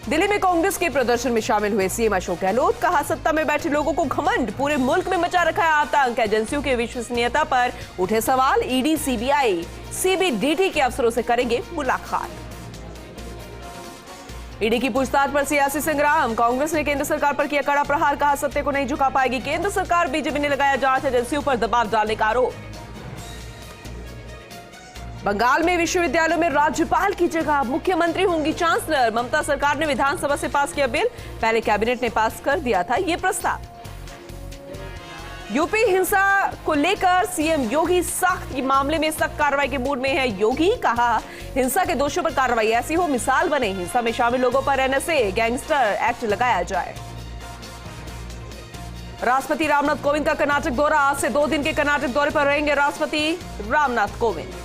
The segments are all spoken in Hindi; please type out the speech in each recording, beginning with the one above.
दिल्ली में कांग्रेस के प्रदर्शन में शामिल हुए सीएम अशोक गहलोत। कहा, सत्ता में बैठे लोगों को घमंड, पूरे मुल्क में मचा रखा है आतंक। एजेंसियों की विश्वसनीयता पर उठे सवाल। ईडी, सीबीआई, सीबीडीटी के अफसरों से करेंगे मुलाकात। ईडी की पूछताछ पर सियासी संग्राम। कांग्रेस ने केंद्र सरकार पर किया कड़ा प्रहार। कहा, सत्य को नहीं झुका पाएगी केंद्र सरकार। बीजेपी ने लगाया जांच एजेंसियों पर दबाव डालने का आरोप। बंगाल में विश्वविद्यालयों में राज्यपाल की जगह मुख्यमंत्री होंगी चांसलर। ममता सरकार ने विधानसभा से पास किया बिल। पहले कैबिनेट ने पास कर दिया था यह प्रस्ताव। यूपी हिंसा को लेकर सीएम योगी सख्त मामले में सख्त कार्रवाई के मूड में है। योगी कहा, हिंसा के दोषियों पर कार्रवाई ऐसी हो मिसाल बने। हिंसा में शामिल लोगों पर एनएसए, गैंगस्टर एक्ट लगाया जाए। राष्ट्रपति रामनाथ कोविंद का कर्नाटक दौरा। आज से 2 दिन के कर्नाटक दौरे पर रहेंगे राष्ट्रपति रामनाथ कोविंद।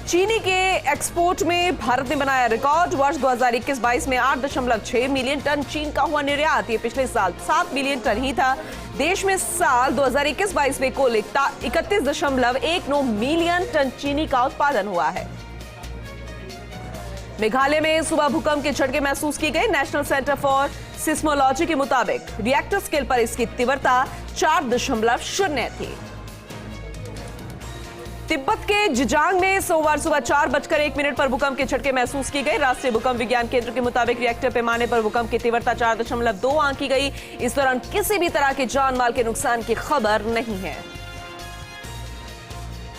चीनी के एक्सपोर्ट में भारत ने बनाया रिकॉर्ड। वर्ष 2021-22 में 8.6 मिलियन टन चीन का हुआ निर्यात। ये पिछले साल 7 मिलियन टन ही था। देश में साल 2021-22 में कुल 31.19 मिलियन टन चीनी का उत्पादन हुआ है। मेघालय में सुबह भूकंप के झटके महसूस की गए। नेशनल सेंटर फॉर सिस्मोलॉजी के मुताबिक रिएक्टर स्केल पर इसकी तीव्रता 4.0 थी। तिब्बत के जिजांग में सोमवार सुबह 4:01 पर भूकंप के झटके महसूस की गए। राष्ट्रीय भूकंप विज्ञान केंद्र के मुताबिक रिएक्टर पैमाने पर भूकंप की तीव्रता 4.2 आंकी गई। इस दौरान किसी भी तरह के जान माल के नुकसान की खबर नहीं है।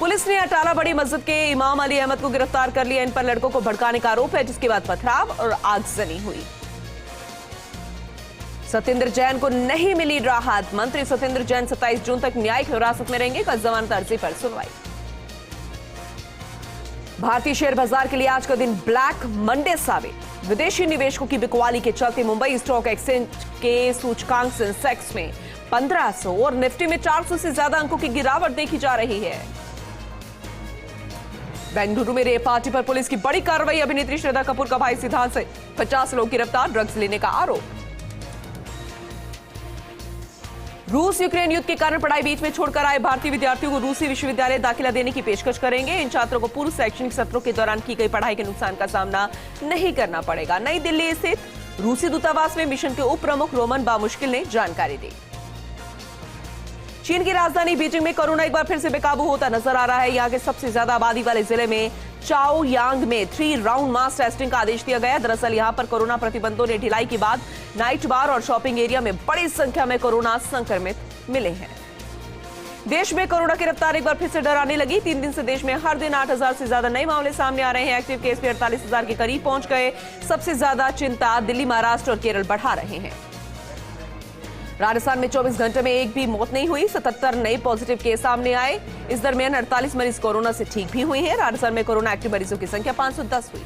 पुलिस ने अटाला बड़ी मस्जिद के इमाम अली अहमद को गिरफ्तार कर लिया। इन पर लड़कों को भड़काने का आरोप है, जिसके बाद पथराव और आगजनी हुई। सत्येंद्र जैन को नहीं मिली राहत। मंत्री सत्येंद्र जैन 27 जून तक न्यायिक हिरासत में रहेंगे। कल जमानत अर्जी पर सुनवाई। भारतीय शेयर बाजार के लिए आज का दिन ब्लैक मंडे साबित। विदेशी निवेशकों की बिकवाली के चलते मुंबई स्टॉक एक्सचेंज के सूचकांक सेंसेक्स में 1500 और निफ्टी में 400 से ज्यादा अंकों की गिरावट देखी जा रही है। बेंगलुरु में रेप पार्टी पर पुलिस की बड़ी कार्रवाई। अभिनेत्री श्रद्धा कपूर का भाई सिद्धांत से 50 लोग गिरफ्तार। ड्रग्स लेने का आरोप। रूस यूक्रेन युद्ध के कारण पढ़ाई बीच में छोड़कर आए भारतीय विद्यार्थियों को रूसी विश्वविद्यालय दाखिला देने की पेशकश करेंगे। इन छात्रों को पूर्व शैक्षणिक सत्रों के दौरान की गई पढ़ाई के नुकसान का सामना नहीं करना पड़ेगा। नई दिल्ली स्थित रूसी दूतावास में मिशन के उप प्रमुख रोमन बामुश्किल ने जानकारी दी। चीन की राजधानी बीजिंग में कोरोना एक बार फिर से बेकाबू होता नजर आ रहा है। यहाँ के सबसे ज्यादा आबादी वाले जिले में चाओयांग में 3 राउंड मास टेस्टिंग का आदेश दिया गया। दरअसल यहां पर कोरोना प्रतिबंधों ने ढिलाई के बाद नाइट बार और शॉपिंग एरिया में बड़ी संख्या में कोरोना संक्रमित मिले हैं। देश में कोरोना की रफ्तार एक बार फिर से डराने लगी। 3 दिन से देश में हर दिन 8000 से ज्यादा नए मामले सामने आ रहे हैं। एक्टिव केस भी 48,000 के करीब पहुंच गए। सबसे ज्यादा चिंता दिल्ली, महाराष्ट्र और केरल बढ़ा रहे हैं। राजस्थान में 24 घंटे में एक भी मौत नहीं हुई। 77 नए पॉजिटिव केस सामने आए। इस दरमियान 48 मरीज कोरोना से ठीक भी हुए हैं। राजस्थान में कोरोना एक्टिव मरीजों की संख्या 510 हुई।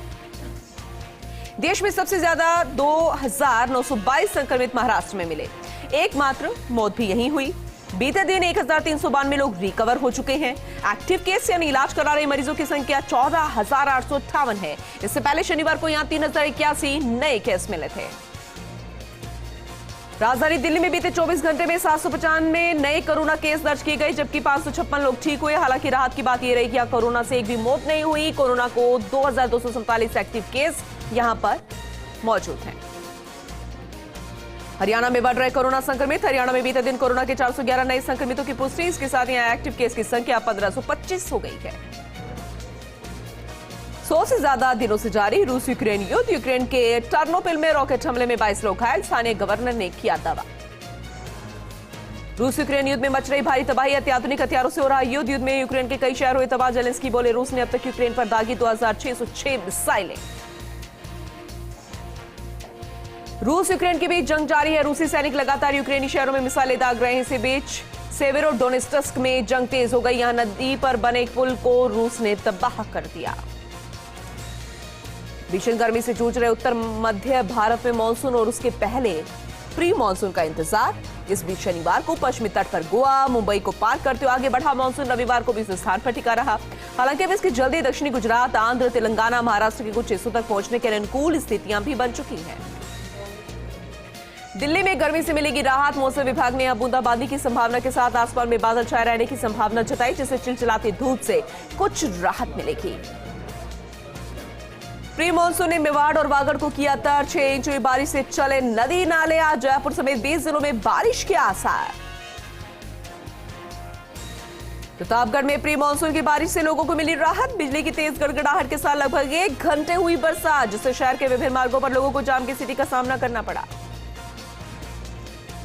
देश में सबसे ज्यादा 2922 संक्रमित महाराष्ट्र में मिले। एकमात्र मौत भी यहीं हुई। बीते दिन 1392 लोग रिकवर हो चुके हैं। एक्टिव केस यानी इलाज करा रहे मरीजों की संख्या 14,858 है। इससे पहले शनिवार को यहां 3081 नए केस मिले थे। राजधानी दिल्ली में बीते 24 घंटे में 795 नए कोरोना केस दर्ज किए गए, जबकि 556 लोग ठीक हुए। हालांकि राहत की बात यह रही कि यहां कोरोना से एक भी मौत नहीं हुई। कोरोना को 2247 एक्टिव केस यहां पर मौजूद हैं। हरियाणा में बढ़ रहे कोरोना संक्रमित। हरियाणा में बीते दिन कोरोना के 411 नए संक्रमितों की पुष्टि। इसके साथ यहां एक्टिव केस की संख्या 1525 हो गई है। 100 से ज्यादा दिनों से जारी रूस यूक्रेन युद्ध। यूक्रेन के टर्नोपिल में रॉकेट हमले में 22 लोग घायल। स्थानीय गवर्नर ने किया दावा। रूस यूक्रेन युद्ध में मच रही भारी तबाही। अत्याधुनिक हथियारों से हो रहा युद्ध में यूक्रेन के कई शहर हुए तबाह। जेलेंस्की बोले, रूस ने अब तक यूक्रेन पर दागी 2606 मिसाइलें। रूस यूक्रेन के बीच जंग जारी है। रूसी सैनिक लगातार यूक्रेनी शहरों में मिसाइलें दाग रहे हैं। इसी बीच सेवेरोडोनेत्स्क में जंग तेज हो गई। यहां नदी पर बने पुल को रूस ने तबाह कर दिया। भीषण गर्मी से जूझ रहे उत्तर मध्य भारत में मानसून और उसके पहले प्री मानसून का इंतजार। इस बीच शनिवार को पश्चिमी तट पर गोवा, मुंबई को पार करते हुए आगे बढ़ा मानसून। रविवार को भी इस स्थान पर टिका रहा। हालांकि अब इसकी जल्दी दक्षिणी गुजरात, आंध्र, तेलंगाना, महाराष्ट्र के कुछ हिस्सों तक पहुंचने के अनुकूल स्थितियां भी बन चुकी हैं। दिल्ली में गर्मी से मिलेगी राहत। मौसम विभाग ने अब बूंदाबांदी की संभावना के साथ आसमान में बादल छाए रहने की संभावना जताई, जिससे चिलचिलाती धूप से कुछ राहत मिलेगी। प्री मानसून ने मेवाड़ और वागड़ को किया तर 6 इंच हुई बारिश से चले नदी नाले। आज जयपुर समेत 20 जिलों में बारिश के आसार। प्रतापगढ़ में प्री मानसून की बारिश से लोगों को मिली राहत। बिजली की तेज गड़गड़ाहट के साथ लगभग 1 घंटे हुई बरसात, जिससे शहर के विभिन्न मार्गों पर लोगों को जाम की स्थिति का सामना करना पड़ा।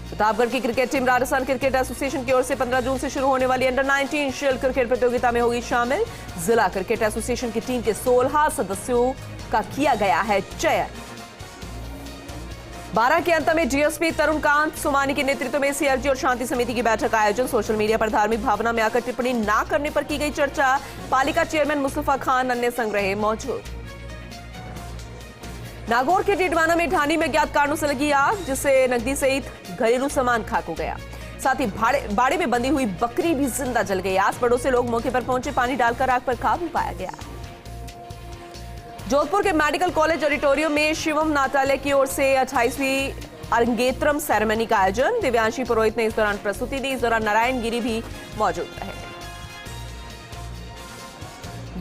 प्रतापगढ़ की cricket team Rajasthan cricket association की ओर से 15 जून से शुरू होने वाली अंडर 19 शील्ड क्रिकेट प्रतियोगिता में होगी शामिल। जिला क्रिकेट एसोसिएशन की टीम के 16 सदस्यों का किया गया है चयन। 12 के अंत में डीएसपी तरुणकांत सोमानी के नेतृत्व में सीएलजी और शांति समिति की बैठक का आयोजन। सोशल मीडिया पर धार्मिक भावना में आकर टिप्पणी न करने पर की गई चर्चा। पालिका चेयरमैन मुस्तफा खान अन्य संग रहे मौजूद। नागौर के टिडवाना में ढानी में ज्ञात कारणों से लगी आग, जिससे नकदी सहित घरेलू सामान खाक हो गया। साथ ही बाड़े में बंधी हुई बकरी भी जिंदा जल गई। आस पड़ोस से लोग मौके पर पहुंचे, पानी डालकर आग पर काबू पाया गया। जोधपुर के मेडिकल कॉलेज ऑडिटोरियम में शिवम नाट्यालय की ओर से 28वीं अरंगेत्रम सेरेमनी का आयोजन। दिव्यांशी पुरोहित ने इस दौरान प्रस्तुति दी। इस दौरान नारायण गिरी भी मौजूद रहे।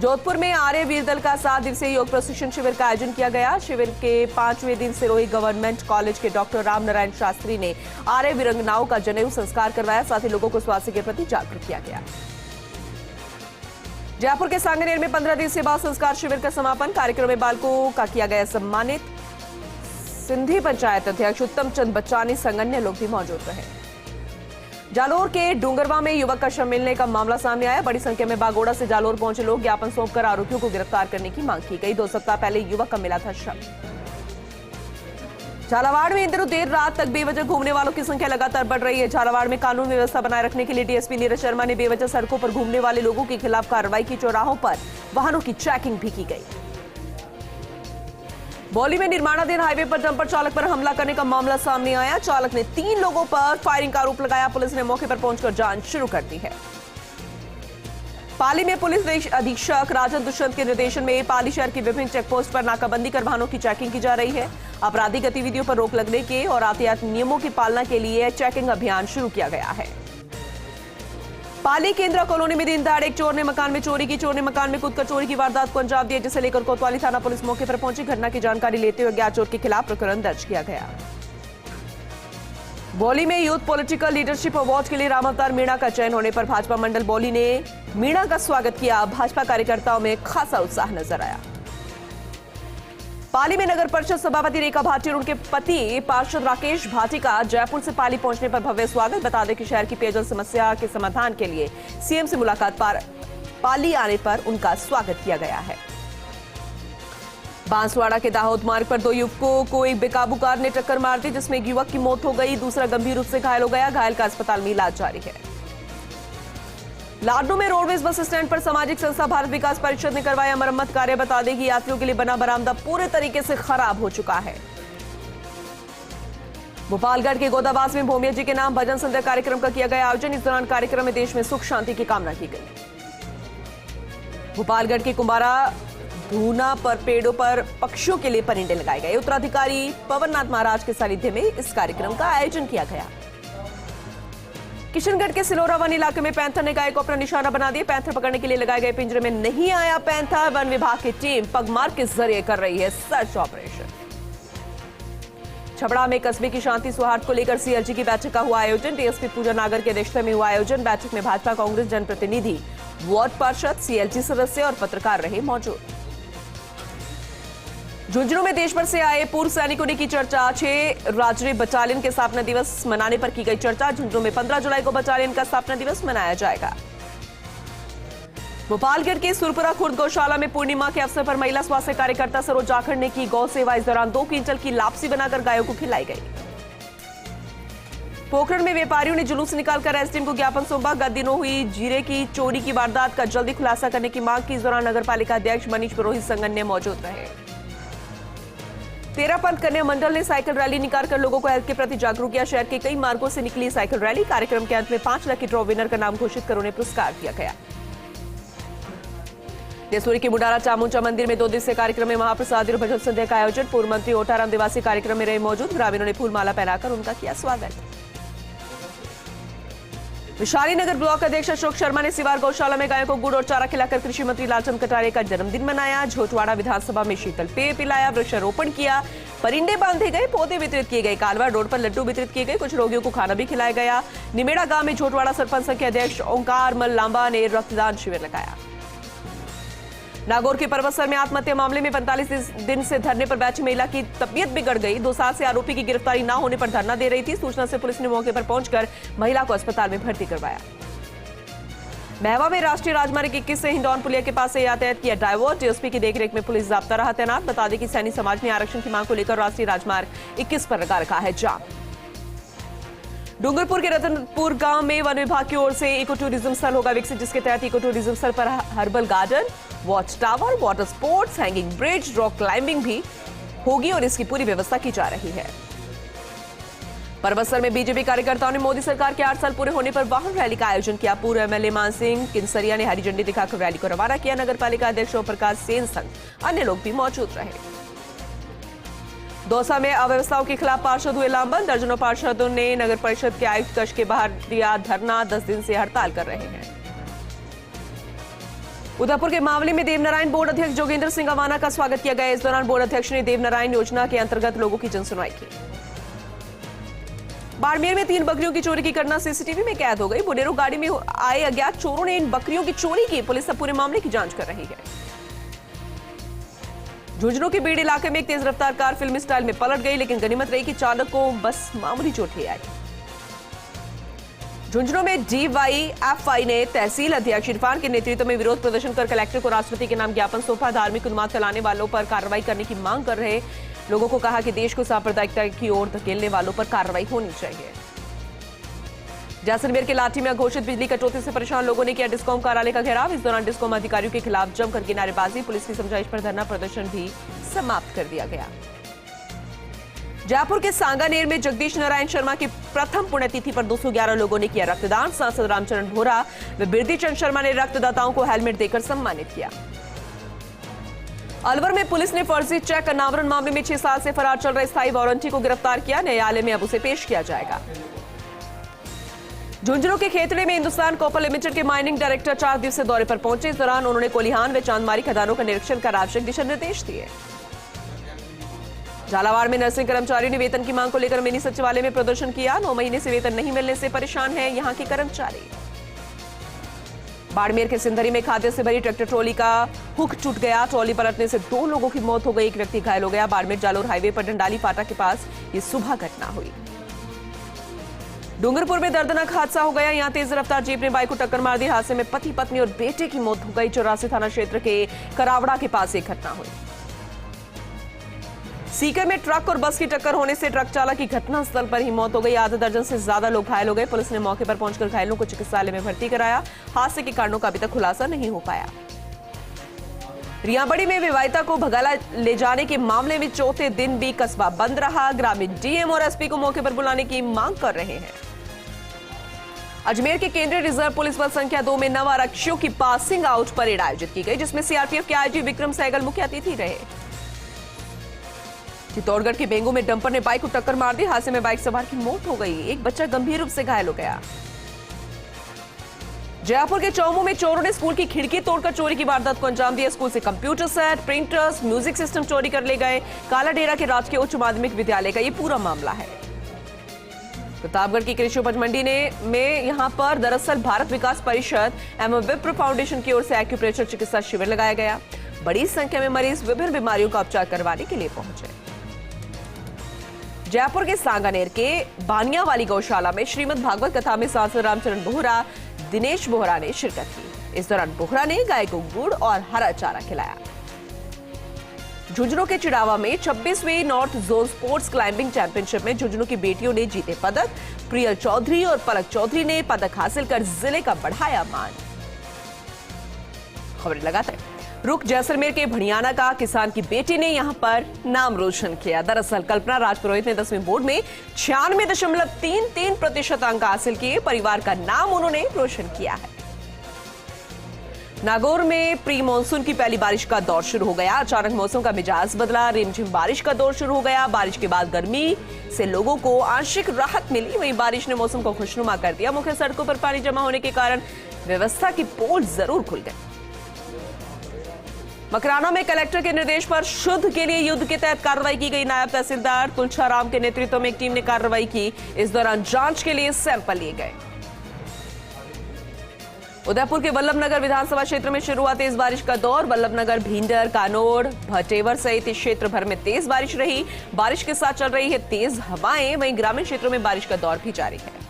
जोधपुर में आर्य वीरदल का 7 दिवसीय योग प्रशिक्षण शिविर का आयोजन किया गया। शिविर के 5वें दिन सिरोही गवर्नमेंट कॉलेज के डॉक्टर राम नारायण शास्त्री ने आर्य वीरांगनाओं का जनेऊ संस्कार करवाया। साथ ही लोगों को स्वास्थ्य के प्रति जागरूक किया गया। जयपुर के सांगनेर में 15 दिवसीय बाल संस्कार शिविर का समापन। कार्यक्रम में बालकों का किया गया सम्मानित। सिंधी पंचायत अध्यक्ष उत्तम चंद बच्चानी संग अन्य लोग भी मौजूद रहे। जालोर के डूंगरवा में युवक का शव मिलने का मामला सामने आया। बड़ी संख्या में बागोड़ा से जालोर पहुंचे लोग ज्ञापन सौंपकर आरोपियों को गिरफ्तार करने की मांग की गई। 2 सप्ताह पहले युवक का मिला था शव। झालावाड़ में इन दिनों देर रात तक बेवजह घूमने वालों की संख्या लगातार बढ़ रही है। झालावाड़ में कानून व्यवस्था बनाए रखने के लिए डीएसपी नीरज शर्मा ने बेवजह सड़कों पर घूमने वाले लोगों के खिलाफ कार्रवाई की। चौराहों पर वाहनों की चेकिंग भी की गई। बौली में निर्माणाधीन हाईवे पर डंपर चालक पर हमला करने का मामला सामने आया। चालक ने 3 लोगों पर फायरिंग का आरोप लगाया। पुलिस ने मौके पर पहुंचकर जांच शुरू कर दी है। पाली में पुलिस अधीक्षक राजन दुष्यंत के निर्देशन में पाली शहर की विभिन्न चेकपोस्ट पर नाकाबंदी कर वाहनों की चेकिंग की जा रही है। आपराधिक गतिविधियों पर रोक लगने के और यातायात नियमों की पालना के लिए चेकिंग अभियान शुरू किया गया है। पाली केंद्रा कॉलोनी में दिन दहाड़े एक चोर ने मकान में चोरी की। चोर ने मकान में कूदकर चोरी की वारदात को अंजाम दिया, जिसे लेकर कोतवाली थाना पुलिस मौके पर पहुंची। घटना की जानकारी लेते हुए अज्ञात चोर के खिलाफ प्रकरण दर्ज किया गया। बौली में यूथ पॉलिटिकल लीडरशिप अवार्ड के लिए राम अवतार मीणा का चयन होने पर भाजपा मंडल बौली ने मीणा का स्वागत किया। भाजपा कार्यकर्ताओं में खासा उत्साह नजर आया। पाली में नगर परिषद सभापति रेखा भाटी और उनके पति पार्षद राकेश भाटी का जयपुर से पाली पहुंचने पर भव्य स्वागत। बता दें कि शहर की पेयजल समस्या के समाधान के लिए सीएम से मुलाकात पर पाली आने पर उनका स्वागत किया गया है। बांसवाड़ा के दाहोद मार्ग पर 2 युवकों को एक बेकाबू कार ने टक्कर मार दी, जिसमें एक युवक की मौत हो गई, दूसरा गंभीर रूप से घायल हो गया। घायल का अस्पताल में इलाज जारी है। लाडनू में रोडवेज बस स्टैंड पर सामाजिक संस्था भारत विकास परिषद ने करवाया मरम्मत कार्य। बता दें कि यात्रियों के लिए बना बरामदा पूरे तरीके से खराब हो चुका है। भोपालगढ़ के गोदाबास में भूमिया जी के नाम भजन संध्या कार्यक्रम का किया गया आयोजन। इस दौरान कार्यक्रम में देश में सुख शांति की कामना की गई। भोपालगढ़ के कुंबारा धूना पर पेड़ों पर पक्षियों के लिए परिंदे लगाए गए। उत्तराधिकारी पवननाथ महाराज के सानिध्य में इस कार्यक्रम का आयोजन किया गया। किशनगढ़ के सिलोरा वन इलाके में पैंथर ने गाय को अपना निशाना बना दिया। पैंथर पकड़ने के लिए लगाए गए पिंजरे में नहीं आया पैंथर। वन विभाग की टीम पगमार के जरिए कर रही है सर्च ऑपरेशन। छबड़ा में कस्बे की शांति सौहार्द को लेकर सीएलजी की बैठक का हुआ आयोजन। डीएसपी पूजा नागर की अध्यक्षता में हुआ आयोजन। बैठक में भाजपा कांग्रेस जनप्रतिनिधि, वार्ड पार्षद, सीएलजी सदस्य और पत्रकार रहे मौजूद। झुंझुनू में देश भर से आए पूर्व सैनिकों ने की चर्चा। 6 राजरी बटालियन के स्थापना दिवस मनाने पर की गई चर्चा। झुंझुनू में 15 जुलाई को बटालियन का स्थापना दिवस मनाया जाएगा। भोपालगढ़ के सुरपुरा खुर्द गौशाला में पूर्णिमा के अवसर पर महिला स्वास्थ्य कार्यकर्ता सरोज जाखड़ ने की गौ सेवा। इस दौरान 2 क्विंटल की लापसी बनाकर गायों को खिलाई गई। पोखरण में व्यापारियों ने जुलूस निकालकर एसडीएम को ज्ञापन सौंपा। गत दिनों हुई जीरे की चोरी की वारदात का जल्दी खुलासा करने की मांग की। इस दौरान नगर पालिका अध्यक्ष मनीष पुरोहित संगन ने मौजूद रहे। तेरापंथ कन्या मंडल ने साइकिल रैली निकालकर लोगों को हेल्थ के प्रति जागरूक किया। शहर के कई मार्गों से निकली साइकिल रैली। कार्यक्रम के अंत में 5 लाख की ड्रॉ विनर का नाम घोषित कर उन्हें पुरस्कार दिया गया। देसूरी के मुडारा चामुंडा मंदिर में 2 दिवसीय कार्यक्रम में महाप्रसाद और भजन संध्या का आयोजन। पूर्व मंत्री ओटाराम दिवासी कार्यक्रम में रहे मौजूद। ग्रामीणों ने फूलमाला पहनाकर उनका किया स्वागत। विशाली नगर ब्लॉक अध्यक्ष अशोक शर्मा ने सिवार गौशाला में गायों को गुड़ और चारा खिलाकर कृषि मंत्री लालचंद कटारिया का जन्मदिन मनाया। झोटवाड़ा विधानसभा में शीतल पेय पिलाया, वृक्षारोपण किया, परिंदे बांधे गए, पौधे वितरित किए गए, कालवा रोड पर लड्डू वितरित किए गए, कुछ रोगियों को खाना भी खिलाया गया। निमेड़ा गांव में झोटवाड़ा सरपंच संघ के अध्यक्ष ओंकार मल लांबा ने रक्तदान शिविर लगाया। नागौर के परबतसर में आत्महत्या मामले में 45 दिन से धरने पर बैठी महिला की तबीयत बिगड़ गई। 2 साल से आरोपी की गिरफ्तारी न होने पर धरना दे रही थी। सूचना से पुलिस ने मौके पर पहुंचकर महिला को अस्पताल में भर्ती करवाया। महवा में राष्ट्रीय राजमार्ग 21 से हिंडौन पुलिया के पास से यातायात किया डायवर्ट। डीएसपी की देखरेख में पुलिस जाब्ता रहा तैनात। बता दें कि सैनी समाज ने आरक्षण की मांग को लेकर राष्ट्रीय राजमार्ग 21 पर लगा रखा है जाम। डूंगरपुर के रतनपुर गांव में वन विभाग की ओर से इको टूरिज्म स्थल होगा विकसित, जिसके तहत इको टूरिज्म स्थल पर herbal garden, watch tower, water sports, hanging bridge, rock climbing भी होगी और इसकी पूरी व्यवस्था की जा रही है। परबतसर में बीजेपी कार्यकर्ताओं ने मोदी सरकार के 8 साल पूरे होने पर वाहन रैली का आयोजन किया। पूर्व एमएलए मान सिंह किनसरिया ने हरी झंडी दिखाकर रैली को रवाना किया। नगर पालिका अध्यक्ष ओम प्रकाश सेन संग अन्य लोग भी मौजूद रहे। दौसा में अव्यवस्थाओं के खिलाफ पार्षद हुए लामबंद। दर्जनों पार्षदों ने नगर परिषद के आयुक्त कक्ष के बाहर दिया धरना। 10 दिन से हड़ताल कर रहे हैं। उदयपुर के मामले में देवनारायण बोर्ड अध्यक्ष जोगेंद्र सिंह अवाना का स्वागत किया गया। इस दौरान बोर्ड अध्यक्ष ने देवनारायण योजना के अंतर्गत लोगों की जनसुनवाई की। बाड़मेर में 3 बकरियों की चोरी की घटना सीसीटीवी में कैद हो गई। बोलेरो गाड़ी में आए अज्ञात चोरों ने इन बकरियों की चोरी की। पुलिस अब पूरे मामले की जांच कर रही है। झुंझुनू के बीड़ इलाके में एक तेज रफ्तार कार फिल्मी स्टाइल में पलट गई, लेकिन गनीमत रही कि चालक को बस मामूली चोट ही आई। झुंझुनू में डीवाईएफआई ने तहसील अध्यक्ष इरफान के नेतृत्व में विरोध प्रदर्शन कर कलेक्टर को राष्ट्रपति के नाम ज्ञापन सौंपा। धार्मिक उन्माद फैलाने वालों पर कार्रवाई करने की मांग कर रहे लोगों को कहा कि देश को सांप्रदायिकता की ओर धकेलने वालों पर कार्रवाई होनी चाहिए। जैसलमेर के लाठी में अघोषित बिजली कटौती से परेशान लोगों ने किया डिस्कॉम कार्यालय का घेराव। इस दौरान डिस्कॉम अधिकारियों के खिलाफ जमकर की नारेबाजी। पुलिस की समझाइश पर धरना प्रदर्शन भी समाप्त कर दिया गया। जयपुर के सांगानेर में जगदीश नारायण शर्मा की प्रथम पुण्यतिथि पर 211 लोगों ने किया रक्तदान। सांसद रामचरण बोहरा व बिरदी चंद शर्मा ने रक्तदाताओं को हेलमेट देकर सम्मानित किया। अलवर में पुलिस ने फर्जी चेक अनावरण मामले में 6 साल से फरार चल रहे स्थायी वारंटी को गिरफ्तार किया। न्यायालय में अब उसे पेश किया जाएगा। झुंझुनू के खेतड़े में हिंदुस्तान कॉपर लिमिटेड के माइनिंग डायरेक्टर 4 दिवसीय दौरे पर पहुंचे। इस दौरान उन्होंने कोलिहान व चांदमारी खदानों का निरीक्षण कर आवश्यक दिशा निर्देश दिए। झालावाड़ में नर्सिंग कर्मचारियों ने वेतन की मांग को लेकर मिनी सचिवालय में प्रदर्शन किया। 9 महीने से वेतन नहीं मिलने से परेशान हैं यहां के कर्मचारी। बाड़मेर के सिंधरी में खाद्य से भरी ट्रैक्टर ट्रॉली का हुक टूट गया। ट्रॉली पलटने से 2 लोगों की मौत हो गई, एक व्यक्ति घायल हो गया। बाड़मेर जालोर हाईवे पर डंडाली फाटा के पास ये सुबह घटना हुई। डूंगरपुर में दर्दनाक हादसा हो गया। यहां तेज रफ्तार जीप ने बाइक को टक्कर मार दी। हादसे में पति पत्नी और बेटे की मौत हो गई। 84 थाना क्षेत्र के करावड़ा के पास एक घटना हुई। सीकर में ट्रक और बस की टक्कर होने से ट्रक चालक की घटनास्थल पर ही मौत हो गई। आधा दर्जन से ज्यादा लोग घायल हो गए। पुलिस ने मौके पर पहुंचकर घायलों को चिकित्सालय में भर्ती कराया। हादसे के कारणों का अभी तक खुलासा नहीं हो पाया। रियाबड़ी में विवाहिता को भगाला ले जाने के मामले में चौथे दिन भी कस्बा बंद रहा। ग्रामीण डीएम और एसपी को मौके पर बुलाने की मांग कर रहे हैं। अजमेर के केंद्रीय रिजर्व पुलिस बल संख्या 2 में नव आरक्षियों की पासिंग आउट परेड आयोजित की गई, जिसमें सीआरपीएफ के आईजी विक्रम सहगल मुख्य अतिथि रहे। चित्तौड़गढ़ के बेंगू में डंपर ने बाइक को टक्कर मार दी। हादसे में बाइक सवार की मौत हो गई, एक बच्चा गंभीर रूप से घायल हो गया। जयपुर के चौमू में चोरों ने स्कूल की खिड़की तोड़कर चोरी की वारदात को अंजाम दिया। स्कूल से computer set, printers, music system चोरी कर ले गए। कालाडेरा के राजकीय उच्च माध्यमिक विद्यालय का ये पूरा मामला है। प्रतापगढ़ की कृषि उपज मंडी में यहां पर दरअसल भारत विकास परिषद एवं विप्र फाउंडेशन की ओर से एक्यूप्रेशर चिकित्सा शिविर लगाया गया। बड़ी संख्या में मरीज विभिन्न बीमारियों का उपचार करवाने के लिए पहुंचे। जयपुर के सांगानेर के बानियावाली गौशाला में श्रीमद् भागवत कथा में सांसद रामचरण बोहरा, दिनेश बोहरा ने शिरकत की। इस दौरान बोहरा ने गाय को गुड़ और हरा चारा खिलाया। झुंझुनू के चिड़ावा में 26वीं north zone sports climbing championship में झुंझुनू की बेटियों ने जीते पदक। प्रियल चौधरी और पलक चौधरी ने पदक हासिल कर जिले का बढ़ाया मान। खबरें लगातार रुक जैसलमेर के भड़ियाना का किसान की बेटी ने यहां पर नाम रोशन किया। दरअसल कल्पना राजपुरोहित ने 10वीं बोर्ड में 96.33% अंक हासिल किए। परिवार का नाम उन्होंने रोशन किया है। नागौर में प्री मानसून की पहली बारिश का दौर शुरू हो गया। अचानक मौसम का मिजाज बदला, रिमझिम बारिश का दौर शुरू हो गया। बारिश के बाद गर्मी से लोगों को आंशिक राहत मिली। वहीं बारिश ने मौसम को खुशनुमा कर दिया। मुख्य सड़कों पर पानी जमा होने के कारण व्यवस्था की पोल जरूर खुल गई। मकराना में कलेक्टर के निर्देश पर शुद्ध के लिए युद्ध के तहत कार्रवाई की गई। नायब तहसीलदार तुलछाराम के नेतृत्व में एक टीम ने कार्रवाई की। इस दौरान जांच के लिए सैंपल लिए गए। उदयपुर के वल्लभनगर विधानसभा क्षेत्र में शुरू हुआ तेज बारिश का दौर। वल्लभनगर, भींडर, कानोर, भटेवर सहित इस क्षेत्र भर में तेज बारिश रही। बारिश के साथ चल रही है तेज हवाएं। वहीं ग्रामीण क्षेत्रों में बारिश का दौर भी जारी है।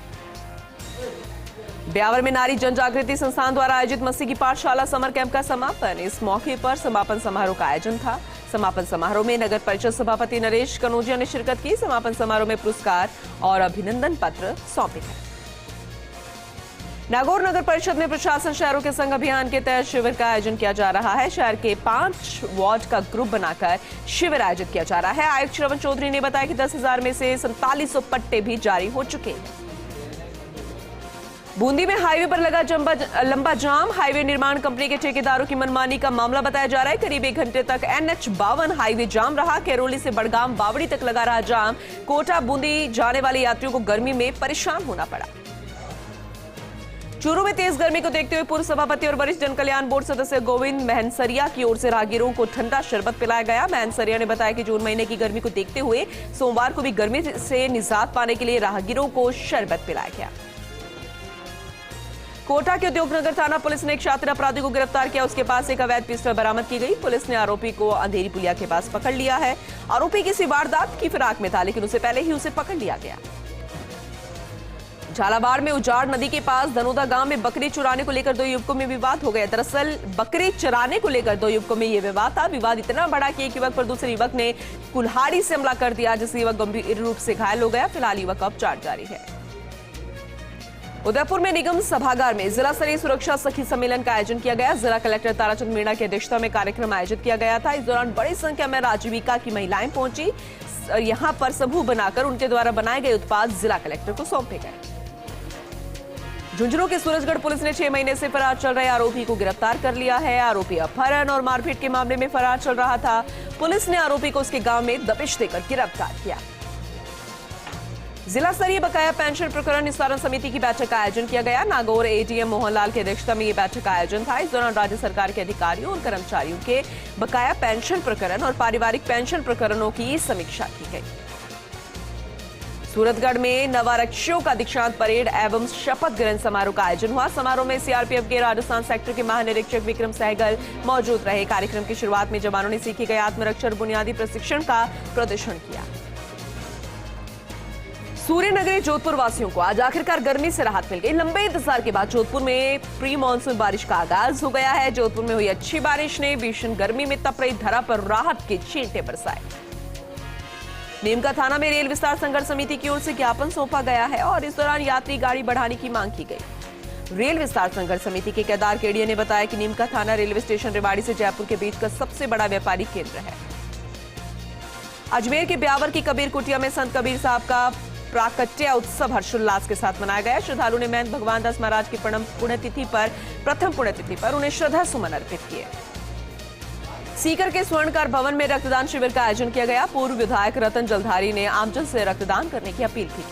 ब्यावर में नारी जन जागृति संस्थान द्वारा आयोजित मस्सी की पाठशाला समर कैंप का समापन। इस मौके पर समापन समारोह का आयोजन था। समापन समारोह में नगर परिषद सभापति नरेश कनौजिया ने शिरकत की। समापन समारोह में पुरस्कार और अभिनंदन पत्र सौंपे गए। नागौर नगर परिषद में प्रशासन शहरों के संग अभियान के तहत शिविर का आयोजन किया जा रहा है। शहर के 5 वार्ड का ग्रुप बनाकर शिविर आयोजित किया जा रहा है। आयुक्त श्रवण चौधरी ने बताया कि 10,000 में से 4700 पट्टे भी जारी हो चुके हैं। बूंदी में हाईवे पर लगा लंबा जाम। हाईवे निर्माण कंपनी के ठेकेदारों की मनमानी का मामला बताया जा रहा है। करीब 1 घंटे तक NH52 हाईवे जाम रहा। कैरोली से बड़गाम बावड़ी तक लगा रहा जाम। कोटा बूंदी जाने वाले यात्रियों को गर्मी में परेशान होना पड़ा। चूरू में तेज गर्मी को देखते हुए पूर्व सभापति और वरिष्ठ जन कल्याण बोर्ड सदस्य गोविंद महनसरिया की ओर से राहगीरों को ठंडा शरबत पिलाया गया। महनसरिया ने बताया कि जून महीने की गर्मी को देखते हुए सोमवार को भी गर्मी से निजात पाने के लिए राहगीरों को शरबत पिलाया गया। कोटा के उद्योगनगर थाना पुलिस ने एक शातिर अपराधी को गिरफ्तार किया। उसके पास एक अवैध पिस्टल बरामद की गई। पुलिस ने आरोपी को अंधेरी पुलिया के पास पकड़ लिया है। आरोपी किसी वारदात की फिराक में था, लेकिन उससे पहले ही उसे पकड़ लिया गया। झालावाड़ में उजाड़ नदी के पास धनोदा गांव में बकरी चुराने को लेकर 2 युवकों में विवाद हो गया। दरअसल बकरी चराने को लेकर 2 युवकों में यह विवाद था। विवाद इतना बड़ा कि एक युवक पर दूसरे युवक ने कुल्हाड़ी से हमला कर दिया, जिससे युवक गंभीर रूप से घायल हो गया। फिलहाल युवक का उपचार जारी है। उदयपुर में निगम सभागार में जिला स्तरीय सुरक्षा सखी सम्मेलन का आयोजन किया गया। जिला कलेक्टर ताराचंद मीणा की अध्यक्षता में कार्यक्रम आयोजित किया गया था। इस दौरान बड़ी संख्या में आजीविका की महिलाएं पहुंची। यहां पर समूह बनाकर उनके द्वारा बनाए गए उत्पाद जिला कलेक्टर को सौंपे गए। झुंझुनू के सूरजगढ़ पुलिस ने 6 महीने से फरार चल रहे आरोपी को गिरफ्तार कर लिया है। आरोपी अपहरण और मारपीट के मामले में फरार चल रहा था। पुलिस ने आरोपी को उसके गांव में दबिश देकर गिरफ्तार किया। जिला स्तरीय बकाया पेंशन प्रकरण निस्तारण समिति की बैठक का आयोजन किया गया। नागौर ADM मोहनलाल की अध्यक्षता में यह बैठक का आयोजन था। इस दौरान राज्य सरकार के अधिकारियों और कर्मचारियों के बकाया पेंशन प्रकरण और पारिवारिक पेंशन प्रकरणों की समीक्षा की गई। सूरतगढ़ में नवारक्षियों का दीक्षांत परेड एवं शपथ ग्रहण समारोह का आयोजन हुआ। समारोह में CRPF के राजस्थान सेक्टर के महानिरीक्षक विक्रम सहगल मौजूद रहे। कार्यक्रम की शुरुआत में जवानों ने सीखे गए आत्मरक्षा बुनियादी प्रशिक्षण का प्रदर्शन किया। सूर्यनगरी जोधपुर वासियों को आज आखिरकार गर्मी से राहत मिल गई। लंबे इंतजार के बाद जोधपुर में प्री मानसून बारिश का आगाज हो गया है। जोधपुर में हुई अच्छी बारिश ने भीषण गर्मी में तप रही धरा पर राहत के छींटे बरसाए। नीमका थाना में रेल विस्तार संघर्ष समिति की ओर से ज्ञापन सौंपा गया है और इस दौरान यात्री गाड़ी बढ़ाने की मांग की गई। रेल विस्तार संघर्ष समिति के केदार केडिया ने बताया कि नीमका थाना रेलवे स्टेशन रेवाड़ी से जयपुर के बीच का सबसे बड़ा व्यापारिक केंद्र है। अजमेर के ब्यावर की कबीर कुटिया में संत कबीर साहब का प्राकट्य उत्सव हर्षोल्लास के साथ मनाया गया। श्रद्धालु ने महंत भगवान दास महाराज की प्रथम पुण्यतिथि पर उन्हें श्रद्धा सुमन अर्पित किए। सीकर के स्वर्णकार भवन में रक्तदान शिविर का आयोजन किया गया। पूर्व विधायक रतन जलधारी ने आमजन से रक्तदान करने की अपील की।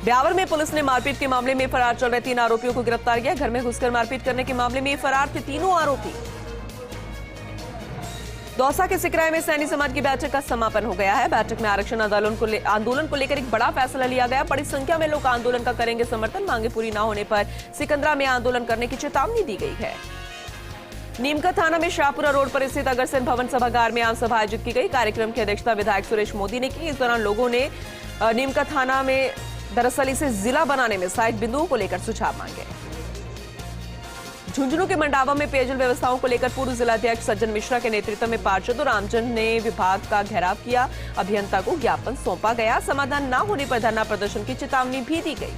ब्यावर में पुलिस ने मारपीट के मामले में फरार चल रहे 3 आरोपियों को गिरफ्तार किया। घर में घुसकर मारपीट करने के मामले में फरार थे तीनों आरोपी। दौसा के सिकराय में सैनी समाज की बैठक का समापन हो गया है। बैठक में आरक्षण आंदोलन को लेकर एक बड़ा फैसला लिया गया। बड़ी संख्या में लोग आंदोलन का करेंगे समर्थन। मांगे पूरी न होने पर सिकंदरा में आंदोलन करने की चेतावनी दी गई है। नीमका थाना में शाहपुरा रोड पर स्थित अग्रसेन भवन सभागार में आम सभा आयोजित की गई। कार्यक्रम की अध्यक्षता विधायक सुरेश मोदी ने की। इस दौरान लोगों ने नीमका थाना में दरअसल इसे जिला बनाने में साइड बिंदुओं को लेकर सुझाव मांगे। झुंझुनू के मंडावा में पेयजल व्यवस्थाओं को लेकर पूर्व जिलाध्यक्ष सज्जन मिश्रा के नेतृत्व में पार्षद और आमजन ने विभाग का घेराव किया। अभियंता को ज्ञापन सौंपा गया। समाधान न होने पर धरना प्रदर्शन की चेतावनी भी दी गई।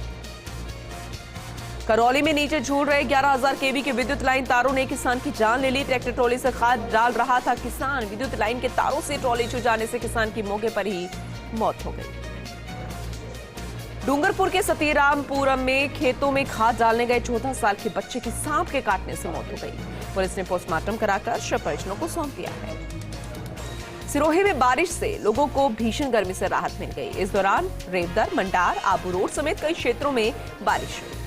करौली में नीचे झूल रहे 11,000 kV की विद्युत लाइन तारों ने किसान की जान ले ली। ट्रैक्टर ट्रॉली से खाद डाल रहा था किसान। विद्युत लाइन के तारों से ट्रॉली छू जाने से किसान की मौके पर ही मौत हो गई। डूंगरपुर के सतीरामपुरम में खेतों में खाद डालने गए 14 साल के बच्चे की सांप के काटने से मौत हो गई। पुलिस ने पोस्टमार्टम कराकर शव परिजनों को सौंप दिया है। सिरोही में बारिश से लोगों को भीषण गर्मी से राहत मिल गई। इस दौरान रेवदर, मंडार, आबू रोड समेत कई क्षेत्रों में बारिश हुई।